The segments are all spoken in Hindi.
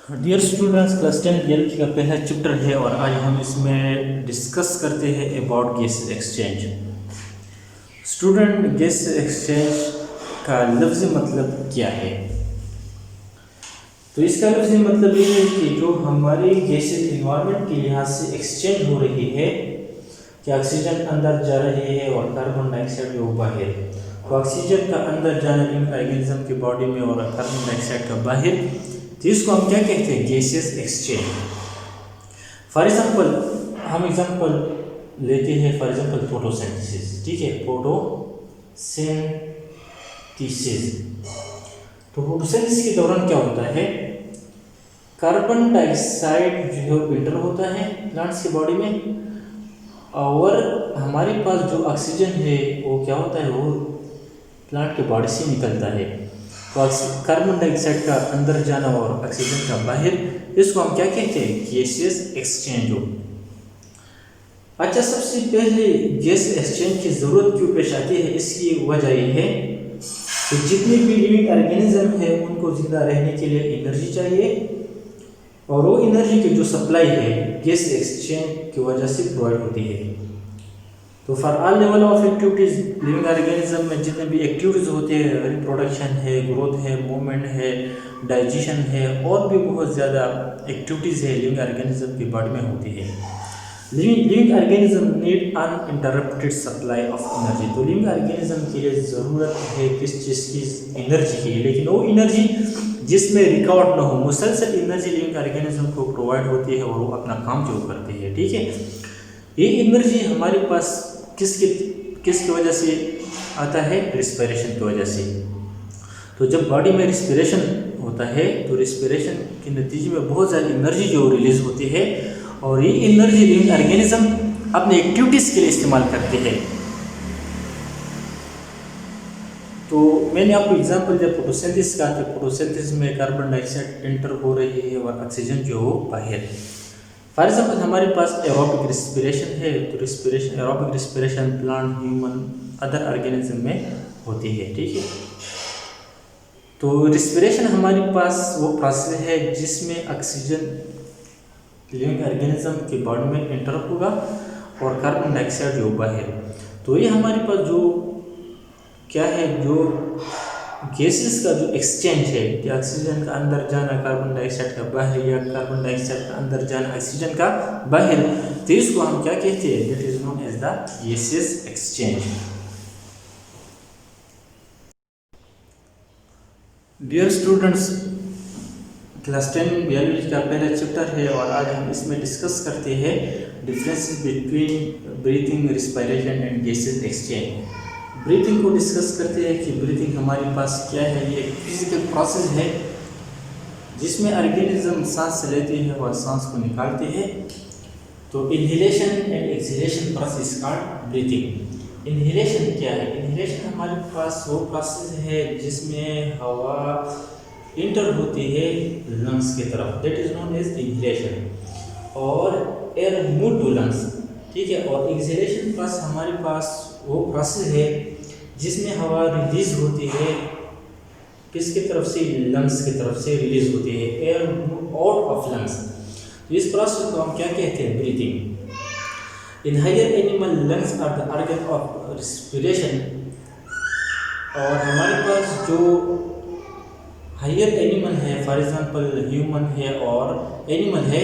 डियर स्टूडेंट्स, क्लास 10 बियोलॉजी का पहला चैप्टर है और आज हम इसमें डिस्कस करते हैं about gas exchange. Student, gas exchange का लफ्ज़ी मतलब क्या है? तो इसका लफ्ज़ी मतलब ये है कि जो हमारी गैसेज इन्वायरमेंट के लिहाज से एक्सचेंज हो रही है, कि ऑक्सीजन अंदर जा रही है और कार्बन डाइऑक्साइड जो बाहर। तो ऑक्सीजन का अंदर जाना ऑर्गेनिज्म की बॉडी में और कार्बन डाइऑक्साइड का बाहर, तो इसको हम क्या कहते हैं? Gases exchange. फॉर एग्जांपल हम एग्जांपल लेते हैं, फॉर एग्जांपल फोटोसिंथेसिस। ठीक है, फोटोसिंथेसिस। तो फोटोसिंथेसिस के दौरान क्या होता है? कार्बन डाइऑक्साइड जो इंटर होता है प्लांट्स की बॉडी में, और हमारे पास जो ऑक्सीजन है वो क्या होता है? वो प्लांट के बॉडी से निकलता है। तो कार्बन डाइऑक्साइड का अंदर जाना और ऑक्सीजन का बाहर, इसको हम क्या कहते हैं? गैसेस एक्सचेंज हो। अच्छा, सबसे पहले गैस एक्सचेंज की ज़रूरत क्यों पेश आती है? इसकी वजह यह है कि जितने भी लिविंग ऑर्गेनिज्म है उनको जिंदा रहने के लिए एनर्जी चाहिए, और वो एनर्जी की जो सप्लाई है गैस एक्सचेंज की वजह से प्रोवाइड होती है। तो for all level of activities, living organism में जितने भी एक्टिविटीज़ होते हैं, रिप्रोडक्शन है, ग्रोथ है, मूवमेंट है, डाइजेशन है, और भी बहुत ज़्यादा एक्टिविटीज़ है लिविंग ऑर्गेनिज्म की बॉडी में होती है। Living organism need uninterrupted supply of energy. तो लिविंग ऑर्गेनिज्म के लिए ज़रूरत है किस चीज़ की? एनर्जी की। लेकिन वो एनर्जी जिसमें रिकॉर्ड ना हो, मुसलसल एनर्जी लिविंग ऑर्गेनिज्म को प्रोवाइड होती है और वो अपना काम जो करते हैं। ठीक है, ये एनर्जी हमारे पास किसकी वजह से आता है? रिस्पिरेशन की वजह से। तो जब बॉडी में रिस्पिरेशन होता है तो रिस्पिरेशन के नतीजे में बहुत ज़्यादा एनर्जी जो रिलीज होती है, और ये एनर्जी लिविंग ऑर्गेनिज्म अपने एक्टिविटीज़ के लिए इस्तेमाल करते हैं। तो मैंने आपको एग्जांपल जब फोटोसिंथेसिस का, तो फोटोसिंथेसिस में कार्बन डाइऑक्साइड एंटर हो रही है और ऑक्सीजन जो बाहर। फॉर एग्जाम्पल हमारे पास एरोबिक रिस्पिरेशन है, तो aerobic respiration plant, human, other organism में होती है। ठीक है, तो रिस्पिरेशन हमारे पास वो प्रोसेस है जिसमें ऑक्सीजन लिविंग ऑर्गेनिज्म के बॉडी में एंटर होगा और कार्बन डाइऑक्साइड जो बाहर। तो ये हमारे पास जो क्या है, जो गैसेस का जो एक्सचेंज है, कि ऑक्सीजन का अंदर जाना कार्बन डाइऑक्साइड का बाहर, या कार्बन डाइऑक्साइड का अंदर जाना ऑक्सीजन का बाहर, तो इसको हम क्या कहते हैं? That is known as the gases exchange. Dear students, class 10 biology का पहला चैप्टर है और आज हम इसमें डिस्कस करते हैं differences between breathing, respiration and gases exchange. Breathing को डिस्कस करते हैं कि ब्रीथिंग हमारे पास क्या है? ये एक फिजिकल प्रोसेस है जिसमें ऑर्गेनिज्म सांस लेते हैं और सांस को निकालते हैं। तो inhalation and exhalation process called breathing. Inhalation क्या है? इनहेलेशन हमारे पास वो प्रोसेस है जिसमें हवा इंटर होती है लंग्स की तरफ, that is known as inhalation, और एयर मूव टू लंग्स। ठीक है, और एक्सहेलेशन प्लस हमारे पास वो प्रोसेस है जिसमें हवा रिलीज होती है किसकी तरफ से? लंग्स की तरफ से रिलीज होती है, एयर आउट ऑफ लंग्स। तो इस प्रोसेस को हम क्या कहते हैं? Breathing. In higher animal lungs are the organ of respiration. और हमारे पास जो हायर एनिमल है, फॉर एग्जांपल ह्यूमन है और एनिमल है,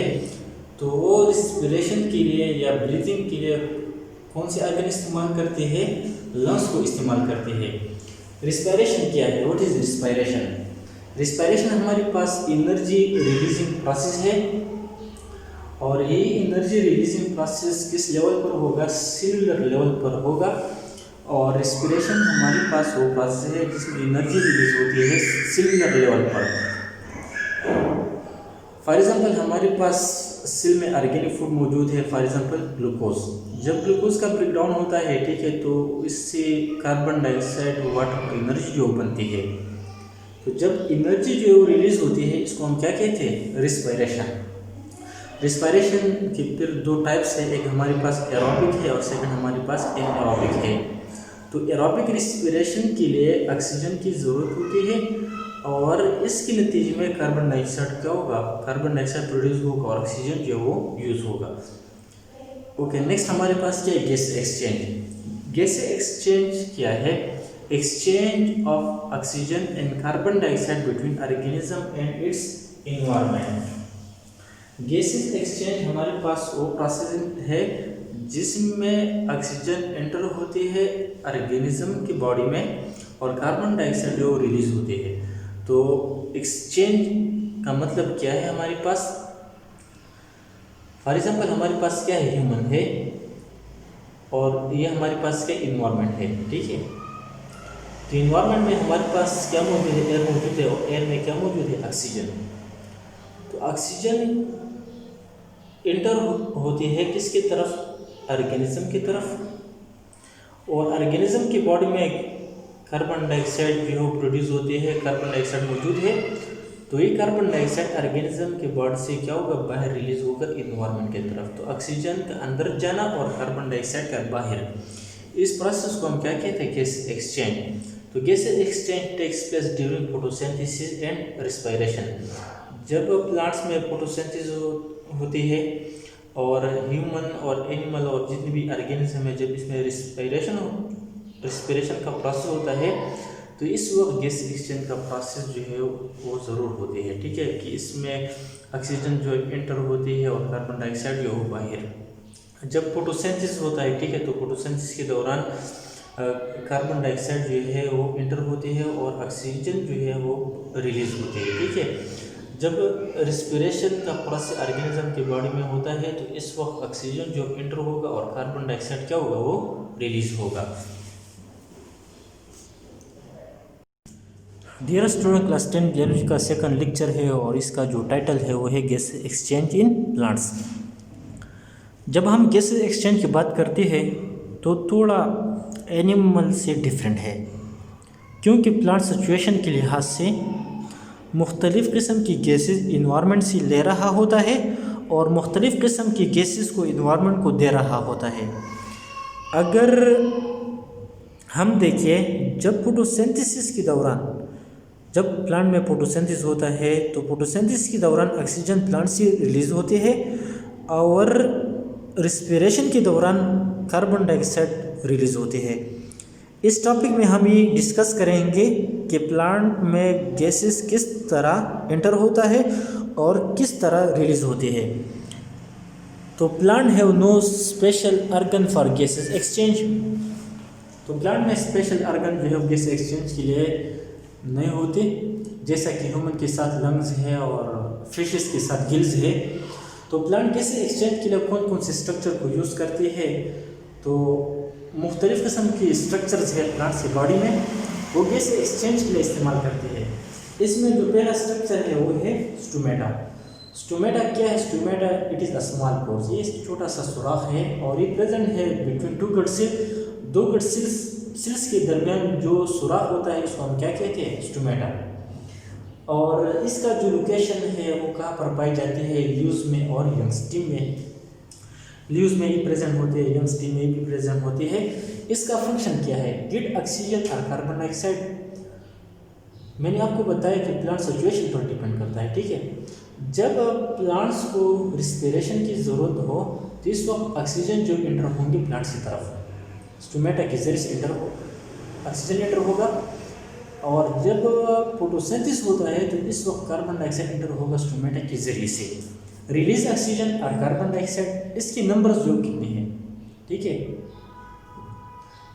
तो वो रिस्पिरेशन के लिए या ब्रीथिंग के लिए कौन से ऑर्गन इस्तेमाल करते हैं? लंग्स को इस्तेमाल करते हैं। रिस्पिरेशन क्या है? What is respiration? रिस्पिरेशन हमारे पास एनर्जी रिलीजिंग प्रोसेस है, और ये एनर्जी रिलीजिंग प्रोसेस किस लेवल पर होगा? सेलुलर लेवल पर होगा। और रिस्पिरेशन हमारे पास वो प्रोसेस है जिसमें एनर्जी रिलीज होती है सेलुलर लेवल पर। फॉर एग्जांपल हमारे पास सेल में ऑर्गेनिक फूड मौजूद है, फॉर एग्जांपल ग्लूकोज। जब ग्लूकोज का ब्रेकडाउन होता है, ठीक है, तो इससे कार्बन डाइऑक्साइड, वाटर, एनर्जी जो बनती है। तो जब एनर्जी जो रिलीज होती है, इसको हम क्या कहते हैं? रिस्पिरेशन। रिस्पिरेशन के फिर दो टाइप्स है, एक हमारे पास एरोबिक है और सेकंड हमारे पास एनारोबिक है। तो एरोबिक रिस्पिरेशन के लिए ऑक्सीजन की ज़रूरत होती है और इसके नतीजे में कार्बन डाइऑक्साइड क्या होगा, कार्बन डाइऑक्साइड प्रोड्यूस होगा और ऑक्सीजन जो है वो यूज होगा। ओके, नेक्स्ट हमारे पास क्या है, गैस एक्सचेंज। गैस एक्सचेंज क्या है, exchange of oxygen and carbon dioxide between organism and it's environment. Gases exchange हमारे पास वो प्रोसेस है जिसमें ऑक्सीजन एंटर होती है ऑर्गेनिज्म की बॉडी में और कार्बन डाइऑक्साइड जो रिलीज होती है। तो एक्सचेंज का मतलब क्या है, हमारे पास फॉर एग्जांपल हमारे पास क्या है, ह्यूमन है और ये हमारे पास क्या इन्वायरमेंट है, ठीक है। तो इन्वायरमेंट में हमारे पास क्या मौजूद है, एयर मौजूद है और एयर में क्या मौजूद है, ऑक्सीजन। तो ऑक्सीजन इंटर होती है किसकी तरफ, ऑर्गेनिज्म की तरफ, और ऑर्गेनिज्म की बॉडी में कार्बन डाइऑक्साइड जो प्रोड्यूस होती है, कार्बन डाइऑक्साइड मौजूद है। तो ये कार्बन डाइऑक्साइड ऑर्गेनिज्म के बॉडी से क्या होगा, बाहर रिलीज होगा इन्वायरमेंट की तरफ। तो ऑक्सीजन का अंदर जाना और कार्बन डाइऑक्साइड का बाहर, इस प्रोसेस को हम क्या कहते हैं, गैस एक्सचेंज। तो gas exchange takes place during photosynthesis and respiration. जब प्लांट्स में फोटोसिंथेसिस होती है और ह्यूमन और एनिमल और जितने भी ऑर्गेनिज्म है, जब इसमें रेस्पिरेशन का प्रोसेस होता है तो इस वक्त गैस एक्सचेंज का प्रोसेस जो है वो ज़रूर होती है, ठीक है, कि इसमें ऑक्सीजन जो एंटर होती है और कार्बन डाइऑक्साइड जो हो बाहर। जब फोटोसिंथेसिस होता है, ठीक है, तो फोटोसिंथेसिस के दौरान कार्बन डाइऑक्साइड जो है वो इंटर होती है और ऑक्सीजन जो है वो रिलीज होती है, ठीक है। जब रेस्पिरेशन का प्रोसेस ऑर्गेनिज्म की बॉडी में होता है तो इस वक्त ऑक्सीजन जो इंटर होगा और कार्बन डाइऑक्साइड क्या होगा, वो रिलीज होगा। डियर स्टूडेंट, क्लास 10 बायोलॉजी का सेकंड लेक्चर है और इसका जो टाइटल है वो है गैस एक्सचेंज इन प्लांट्स। जब हम गैस एक्सचेंज की बात करते हैं तो थोड़ा एनिमल से डिफरेंट है, क्योंकि प्लांट सिचुएशन के लिहाज से मुख्तलिफ़ किस्म की गैसेस इन्वायरमेंट से ले रहा होता है और मुख्तलिफ़ किस्म की गैसेस को इन्वायरमेंट को दे रहा होता है। अगर हम देखिए, जब फोटोसिंथेसिस के दौरान, जब प्लांट में फोटोसिंथेसिस होता है तो फोटोसिंथेसिस के दौरान ऑक्सीजन प्लांट से रिलीज़ होती है और रेस्पिरेशन के दौरान कार्बन डाइऑक्साइड रिलीज़ होती है। इस टॉपिक में हम ये डिस्कस करेंगे कि प्लांट में गैसेस किस तरह एंटर होता है और किस तरह रिलीज़ होती है। तो plant have no special organ for gases exchange. तो प्लांट में स्पेशल ऑर्गन जो है गैस एक्सचेंज के लिए नहीं होते, जैसा कि ह्यूमन के साथ लंग्स है और फिशेस के साथ गिल्स है। तो प्लांट गैस एक्सचेंज के लिए कौन कौन से स्ट्रक्चर को यूज़ करती है, तो मुख्तलिफ़ किस्म की स्ट्रक्चर्स है प्लांट्स की बॉडी में, वो गैस एक्सचेंज के लिए इस्तेमाल करती है। इसमें जो पहला स्ट्रक्चर है वो है स्टोमेटा। स्टोमेटा क्या है, stomata it is a small pores, ये छोटा सा सुराख है और ये प्रेजेंट है बिटवीन टू गट सेल, दो गट सेल्स के दरमियान जो सुराख होता है इसको हम क्या कहते हैं, स्टोमेटा। और इसका जो लोकेशन है वो कहाँ पर पाई जाती है, लीव्स में और यंग स्टेम में। लीव्स में ही प्रेजेंट होती है, यंग स्टेम में भी प्रेजेंट होती है। इसका फंक्शन क्या है, गेट ऑक्सीजन और कार्बन डाइऑक्साइड। मैंने आपको बताया कि प्लांट सिचुएशन पर डिपेंड करता है, ठीक है। जब प्लांट्स को रिस्पिरेशन की ज़रूरत हो तो इस वक्त ऑक्सीजन जो इंटर होंगे प्लांट्स की तरफ, स्टोमेटा के जरिए से ऑक्सीजन इंटर होगा। और जब फोटोसिंथेसिस होता है तो इस वक्त कार्बन डाइऑक्साइड इंटर होगा स्टोमेटा के जरिए से। रिलीज ऑक्सीजन और कार्बन डाइऑक्साइड, इसके नंबर्स जो कितने हैं, ठीक है,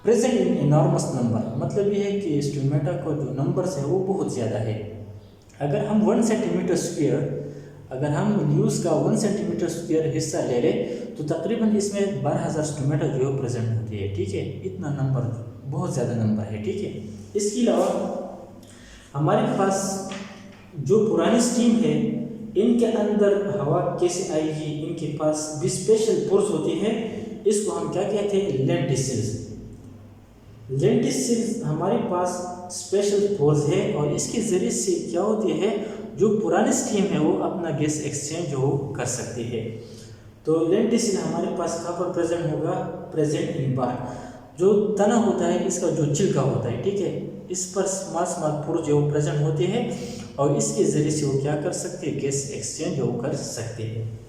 प्रेजेंट इन इनॉर्मस नंबर, मतलब ये है कि स्टोमेटा को जो नंबर्स है वो बहुत ज़्यादा है। अगर हम 1 सेंटीमीटर स्क्वायर, अगर हम न्यूज़ का 1 सेंटीमीटर स्क्वायर हिस्सा ले लें तो तकरीबन इसमें 12,000 स्टोमेटा जो है प्रेजेंट होती है, ठीक है। इतना नंबर बहुत ज़्यादा नंबर है, ठीक है। इसके अलावा हमारे पास जो पुरानी स्टीम है, इनके अंदर हवा कैसे आएगी, इनके पास भी स्पेशल पोर्स होती है, इसको हम क्या कहते हैं, लेंटिसिल्स। लेंटिसिल्स हमारे पास स्पेशल पोर्स है और इसके ज़रिए से क्या होती है, जो पुरानी स्टीम है वो अपना गैस एक्सचेंज जो कर सकती है। तो लेंटिसिल हमारे पास कहाँ पर प्रेजेंट होगा, प्रेजेंट इन बार्क। जो तना होता है इसका जो छिलका होता है, ठीक है, इस पर स्मॉल पोर जो प्रेजेंट होते हैं और इसके ज़रिए से वो क्या कर सकते हैं, गैस एक्सचेंज वो कर सकते हैं।